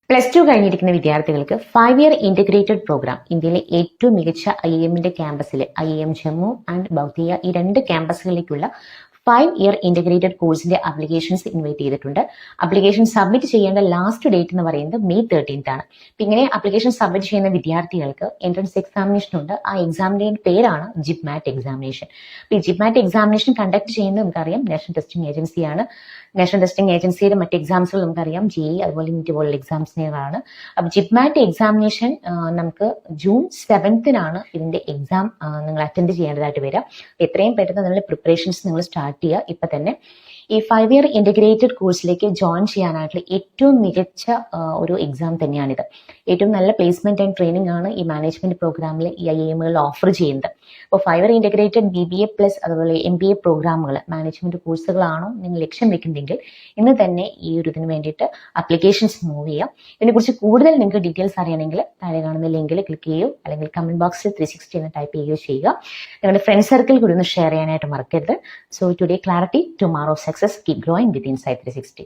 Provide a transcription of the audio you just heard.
+2 കഴിഞ്ഞിരിക്കുന്ന വിദ്യാർത്ഥികൾക്ക് 5-year integrated programme ഇന്ത്യയിലെ ഏറ്റവും മികച്ച IIMന്റെ ക്യാമ്പസിലെ IIM ജമ്മു ആൻഡ് ബൗദ്ധിയ ഈ 2 ക്യാമ്പസുകളിലേക്കുള്ള 5-year ഇന്റഗ്രേറ്റഡ് കോഴ്സിന്റെ അപ്ലിക്കേഷൻസ് ഇൻവൈറ്റ് ചെയ്തിട്ടുണ്ട്. അപ്ലിക്കേഷൻ സബ്മിറ്റ് ചെയ്യേണ്ട ലാസ്റ്റ് ഡേറ്റ് എന്ന് പറയുന്നത് May 13th ആണ്. ഇങ്ങനെ അപ്ലിക്കേഷൻ സബ്മിറ്റ് ചെയ്യുന്ന വിദ്യാർത്ഥികൾക്ക് എൻട്രൻസ് എക്സാമിനേഷൻ ഉണ്ട്. ആ എക്സാമിന്റെ പേരാണ് ജിപ്മാറ്റ് എക്സാമിനേഷൻ. ഈ ജിപ്മാറ്റ് എക്സാമിനേഷൻ കണ്ടക്ട് ചെയ്യുന്നത് നമുക്കറിയാം നാഷണൽ ടെസ്റ്റിംഗ് ഏജൻസിയാണ്. നാഷണൽ ടെസ്റ്റിംഗ് ഏജൻസിയുടെ മറ്റ് എക്സാംസുകൾ നമുക്കറിയാം JEE അതുപോലെ NEET പോലുള്ള എക്സാംസിനാണ്. അപ്പോൾ ജിപ്മാറ്റ് എക്സാമിനേഷൻ നമുക്ക് June 7th ഇതിന്റെ എക്സാം നിങ്ങൾ അറ്റൻഡ് ചെയ്യേണ്ടതായിട്ട് വരിക. എത്രയും പെട്ടെന്ന് നിങ്ങളുടെ പ്രിപ്പറേഷൻസ് നിങ്ങൾ സ്റ്റാർട്ട് ചെയ്യുക. ഇപ്പൊ തന്നെ ഈ 5-year ഇന്റഗ്രേറ്റഡ് കോഴ്സിലേക്ക് ജോയിൻ ചെയ്യാനായിട്ടുള്ള ഏറ്റവും മികച്ച ഒരു എക്സാം തന്നെയാണിത്. ഏറ്റവും നല്ല പ്ലേസ്മെന്റ് ആൻഡ് ട്രെയിനിങ് ആണ് ഈ മാനേജ്മെന്റ് പ്രോഗ്രാമിൽ ഈ IIMകളിൽ ഓഫർ ചെയ്യുന്നത്. അപ്പോൾ 5-year ഇന്റഗ്രേറ്റഡ് BBA പ്ലസ് അതുപോലെ MBA പ്രോഗ്രാമുകൾ മാനേജ്മെന്റ് കോഴ്സുകളാണോ നിങ്ങൾ ലക്ഷ്യം വെക്കുന്നെങ്കിൽ ഇന്ന് തന്നെ ഈ ഒരു ഇതിന് വേണ്ടിയിട്ട് അപ്ലിക്കേഷൻസ് മൂവ് ചെയ്യാം. ഇതിനെക്കുറിച്ച് കൂടുതൽ നിങ്ങൾക്ക് ഡീറ്റെയിൽസ് അറിയണമെങ്കിൽ താഴെ കാണുന്ന ലിങ്കിൽ ക്ലിക്ക് ചെയ്യുക, അല്ലെങ്കിൽ കമന്റ് ബോക്സിൽ 360 എന്ന് ടൈപ്പ് ചെയ്യുകയോ ചെയ്യുക. നിങ്ങളുടെ ഫ്രണ്ട് സർക്കിൾ കൂടി ഒന്ന് ഷെയർ ചെയ്യാനായിട്ട് മറക്കരുത്. So today clarity, tomorrow success. Keep growing with Insight 360.